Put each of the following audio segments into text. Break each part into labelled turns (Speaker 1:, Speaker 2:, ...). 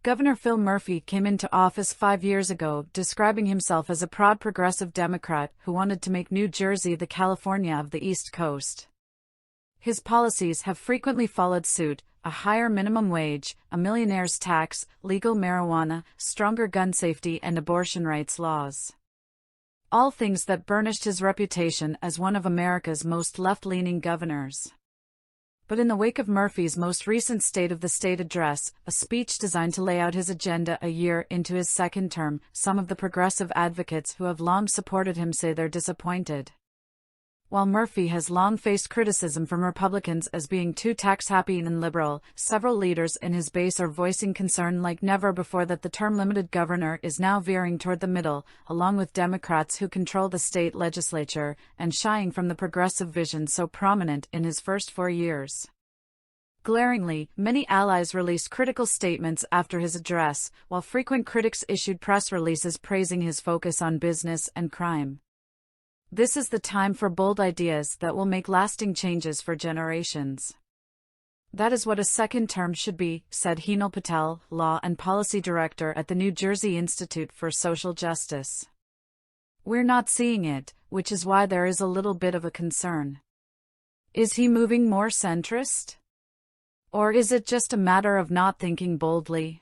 Speaker 1: Governor Phil Murphy came into office 5 years ago, describing himself as a proud progressive Democrat who wanted to make New Jersey the California of the East Coast. His policies have frequently followed suit: a higher minimum wage, a millionaire's tax, legal marijuana, stronger gun safety, and abortion rights laws. All things that burnished his reputation as one of America's most left-leaning governors. But in the wake of Murphy's most recent State of the State address, a speech designed to lay out his agenda a year into his second term, some of the progressive advocates who have long supported him say they're disappointed. While Murphy has long faced criticism from Republicans as being too tax-happy and liberal, several leaders in his base are voicing concern like never before that the term-limited governor is now veering toward the middle, along with Democrats who control the state legislature, and shying from the progressive vision so prominent in his first 4 years. Glaringly, many allies released critical statements after his address, while frequent critics issued press releases praising his focus on business and crime. This is the time for bold ideas that will make lasting changes for generations. That is what a second term should be, said Heenal Patel, Law and Policy Director at the New Jersey Institute for Social Justice. We're not seeing it, which is why there is a little bit of a concern. Is he moving more centrist? Or is it just a matter of not thinking boldly?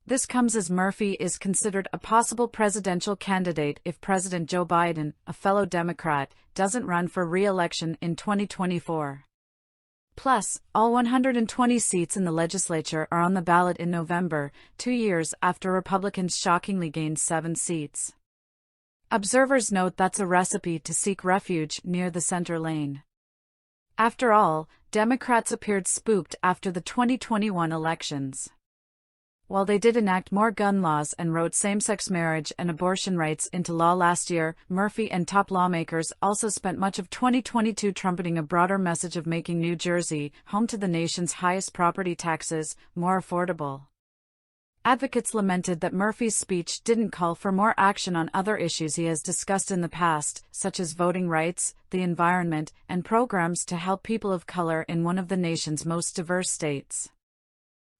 Speaker 1: This comes as Murphy is considered a possible presidential candidate if President Joe Biden, a fellow Democrat, doesn't run for re-election in 2024. Plus, all 120 seats in the legislature are on the ballot in November, 2 years after Republicans shockingly gained 7 seats. Observers note that's a recipe to seek refuge near the center lane. After all, Democrats appeared spooked after the 2021 elections. While they did enact more gun laws and wrote same-sex marriage and abortion rights into law last year, Murphy and top lawmakers also spent much of 2022 trumpeting a broader message of making New Jersey, home to the nation's highest property taxes, more affordable. Advocates lamented that Murphy's speech didn't call for more action on other issues he has discussed in the past, such as voting rights, the environment, and programs to help people of color in one of the nation's most diverse states.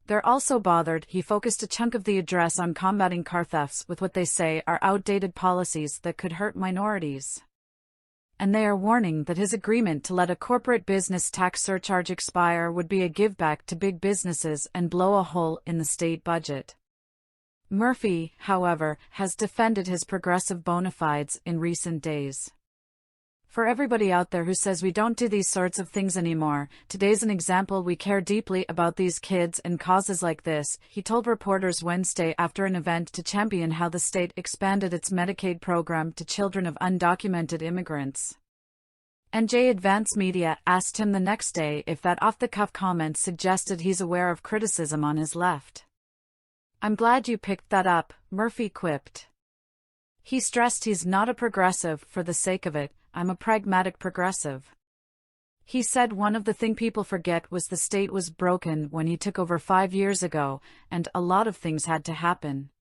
Speaker 1: They're also bothered he focused a chunk of the address on combating car thefts with what they say are outdated policies that could hurt minorities. And they are warning that his agreement to let a corporate business tax surcharge expire would be a giveback to big businesses and blow a hole in the state budget. Murphy, however, has defended his progressive bona fides in recent days. For everybody out there who says we don't do these sorts of things anymore, today's an example we care deeply about these kids and causes like this, he told reporters Wednesday after an event to champion how the state expanded its Medicaid program to children of undocumented immigrants. NJ Advance Media asked him the next day if that off-the-cuff comment suggested he's aware of criticism on his left. "I'm glad you picked that up," Murphy quipped. He stressed he's not a progressive for the sake of it. "I'm a pragmatic progressive." He said one of the things people forget was the state was broken when he took over 5 years ago, and a lot of things had to happen.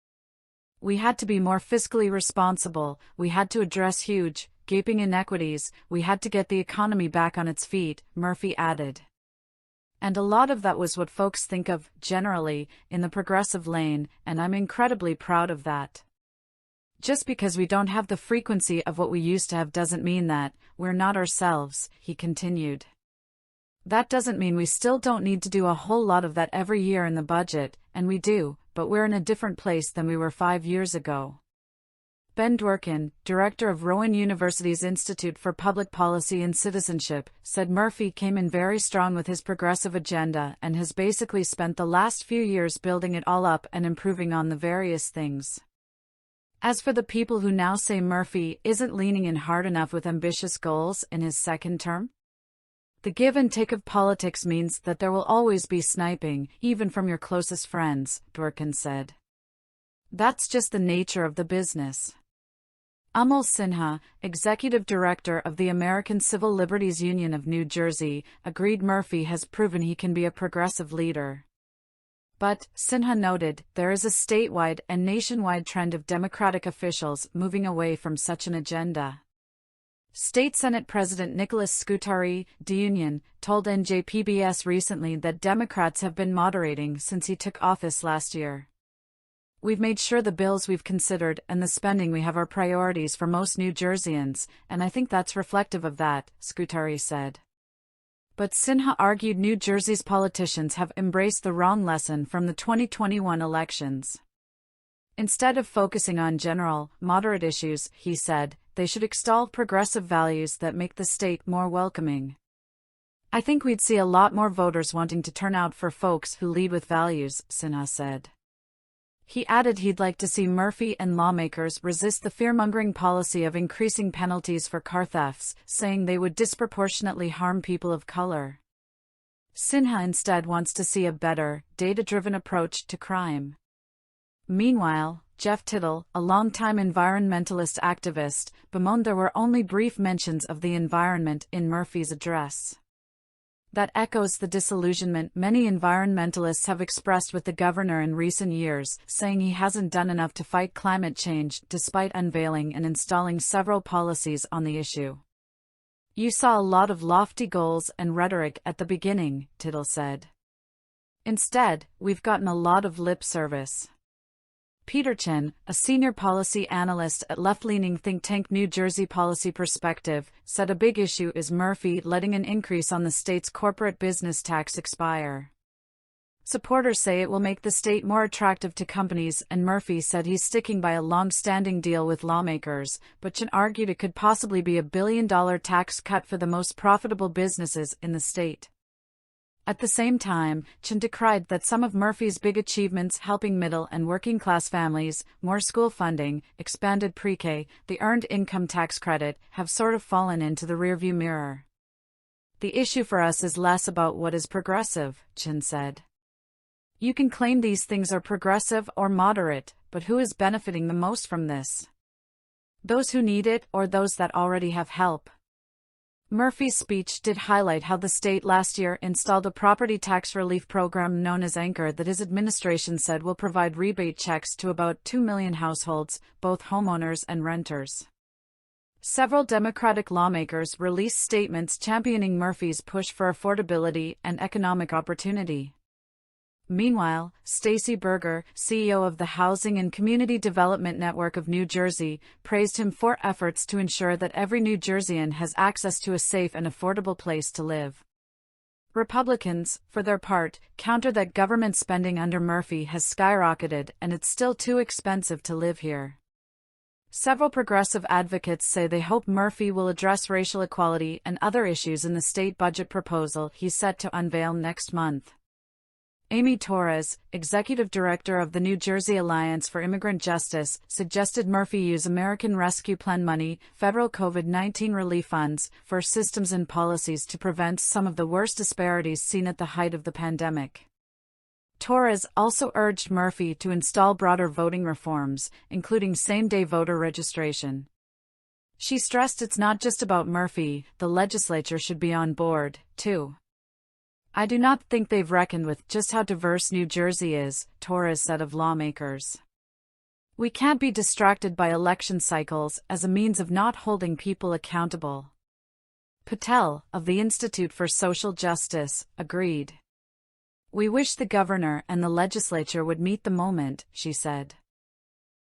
Speaker 1: We had to be more fiscally responsible, we had to address huge, gaping inequities, we had to get the economy back on its feet, Murphy added. And a lot of that was what folks think of, generally, in the progressive lane, and I'm incredibly proud of that. Just because we don't have the frequency of what we used to have doesn't mean that we're not ourselves, he continued. That doesn't mean we still don't need to do a whole lot of that every year in the budget, and we do, but we're in a different place than we were 5 years ago. Ben Dworkin, director of Rowan University's Institute for Public Policy and Citizenship, said Murphy came in very strong with his progressive agenda and has basically spent the last few years building it all up and improving on the various things. As for the people who now say Murphy isn't leaning in hard enough with ambitious goals in his second term, the give and take of politics means that there will always be sniping, even from your closest friends, Dworkin said. That's just the nature of the business. Amol Sinha, executive director of the American Civil Liberties Union of New Jersey, agreed Murphy has proven he can be a progressive leader. But, Sinha noted, there is a statewide and nationwide trend of Democratic officials moving away from such an agenda. State Senate President Nicholas Scutari, Union, told NJPBS recently that Democrats have been moderating since he took office last year. "We've made sure the bills we've considered and the spending we have are priorities for most New Jerseyans, and I think that's reflective of that," Scutari said. But Sinha argued New Jersey's politicians have embraced the wrong lesson from the 2021 elections. Instead of focusing on general, moderate issues, he said, they should extol progressive values that make the state more welcoming. "I think we'd see a lot more voters wanting to turn out for folks who lead with values," Sinha said. He added he'd like to see Murphy and lawmakers resist the fear-mongering policy of increasing penalties for car thefts, saying they would disproportionately harm people of color. Sinha instead wants to see a better, data-driven approach to crime. Meanwhile, Jeff Tittle, a longtime environmentalist activist, bemoaned there were only brief mentions of the environment in Murphy's address. That echoes the disillusionment many environmentalists have expressed with the governor in recent years, saying he hasn't done enough to fight climate change despite unveiling and installing several policies on the issue. "You saw a lot of lofty goals and rhetoric at the beginning," Tittle said. "Instead, we've gotten a lot of lip service." Peter Chen, a senior policy analyst at left-leaning think tank New Jersey Policy Perspective, said a big issue is Murphy letting an increase on the state's corporate business tax expire. Supporters say it will make the state more attractive to companies, and Murphy said he's sticking by a long-standing deal with lawmakers, but Chen argued it could possibly be $1 billion tax cut for the most profitable businesses in the state. At the same time, Chen decried that some of Murphy's big achievements, helping middle and working-class families, more school funding, expanded pre-K, the earned income tax credit, have sort of fallen into the rearview mirror. "The issue for us is less about what is progressive," Chen said. "You can claim these things are progressive or moderate, but who is benefiting the most from this? Those who need it or those that already have help?" Murphy's speech did highlight how the state last year installed a property tax relief program known as Anchor that his administration said will provide rebate checks to about 2 million households, both homeowners and renters. Several Democratic lawmakers released statements championing Murphy's push for affordability and economic opportunity. Meanwhile, Stacey Berger, CEO of the Housing and Community Development Network of New Jersey, praised him for efforts to ensure that every New Jerseyan has access to a safe and affordable place to live. Republicans, for their part, counter that government spending under Murphy has skyrocketed and it's still too expensive to live here. Several progressive advocates say they hope Murphy will address racial equality and other issues in the state budget proposal he's set to unveil next month. Amy Torres, executive director of the New Jersey Alliance for Immigrant Justice, suggested Murphy use American Rescue Plan money, federal COVID-19 relief funds, for systems and policies to prevent some of the worst disparities seen at the height of the pandemic. Torres also urged Murphy to install broader voting reforms, including same-day voter registration. She stressed it's not just about Murphy, the legislature should be on board, too. "I do not think they've reckoned with just how diverse New Jersey is," Torres said of lawmakers. "We can't be distracted by election cycles as a means of not holding people accountable." Patel, of the Institute for Social Justice, agreed. "We wish the governor and the legislature would meet the moment," she said.